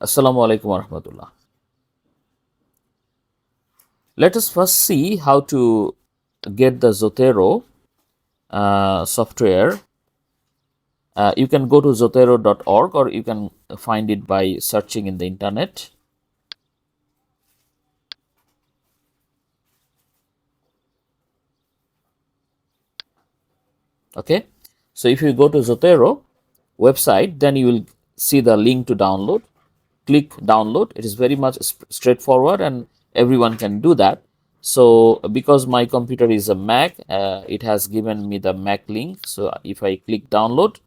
Assalamu alaikum warahmatullah. Let us first see how to get the Zotero software. You can go to zotero.org or you can find it by searching in the internet. Okay, so if you go to Zotero website, then you will see the link to download. Click download. It is very much straightforward and everyone can do that. So because my computer is a Mac, it has given me the Mac link. So if I click download,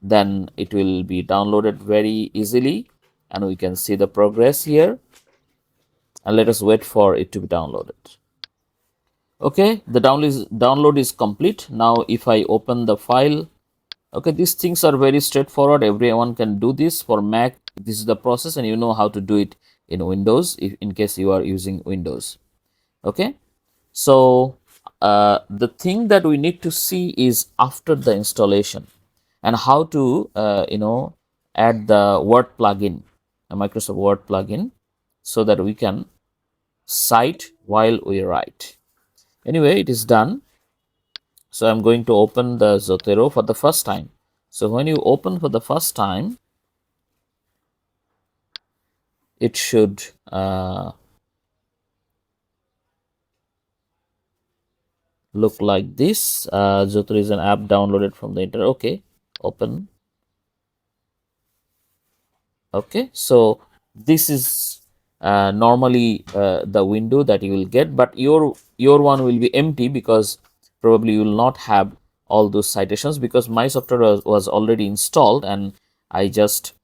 then it will be downloaded very easily and we can see the progress here, and let us wait for it to be downloaded. Okay, the download is complete. Now if I open the file, okay, these things are very straightforward. Everyone can do this. For Mac, this is the process and you know how to do it in Windows if in case you are using Windows. Okay, so the thing that we need to see is after the installation and how to add the Word plugin, a Microsoft Word plugin, so that we can cite while we write. Anyway, it is done. So I'm going to open the Zotero for the first time. So when you open for the first time, it should look like this. Zotero is an app downloaded from the internet. Okay, open. Okay, so this is normally the window that you will get, but your one will be empty because probably you will not have all those citations, because my software was already installed and I just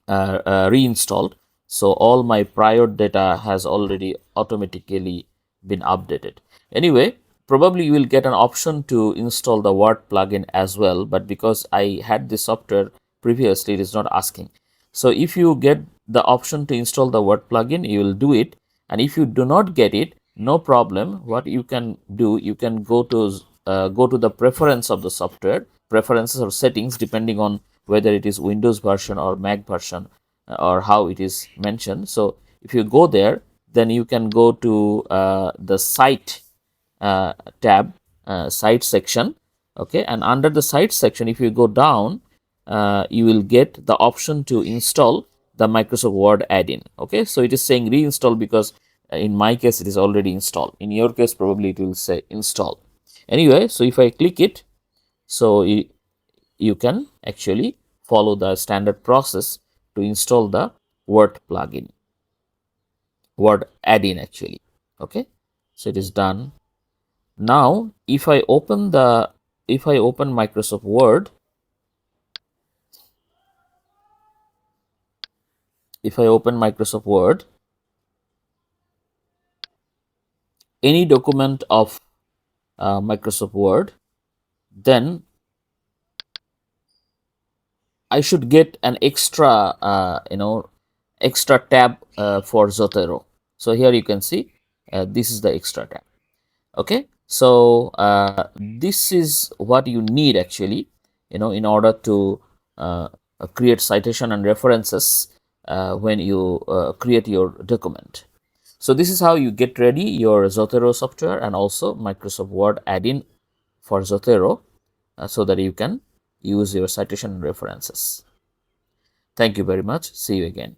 reinstalled. So all my prior data has already automatically been updated. Anyway, probably you will get an option to install the Word plugin as well, but because I had this software previously, it is not asking. So if you get the option to install the Word plugin, you will do it. And if you do not get it, no problem. What you can do, you can go to the preference of the software, preferences or settings, depending on whether it is Windows version or Mac version or how it is mentioned. So if you go there, then you can go to the site tab, site section. Okay, and under the site section, if you go down, you will get the option to install the Microsoft Word add-in. Okay, so it is saying reinstall because in my case it is already installed. In your case, probably it will say install. Anyway, so if I click it, so you can actually follow the standard process to install the Word plugin, Word add-in actually. Okay, so it is done. Now if I open Microsoft Word, any document of Microsoft Word, then I should get an extra tab for Zotero. So here you can see this is the extra tab. Okay, so this is what you need actually, in order to create citation and references when you create your document. So this is how you get ready your Zotero software and also Microsoft Word add-in for Zotero so that you can use your citation and references. Thank you very much. See you again.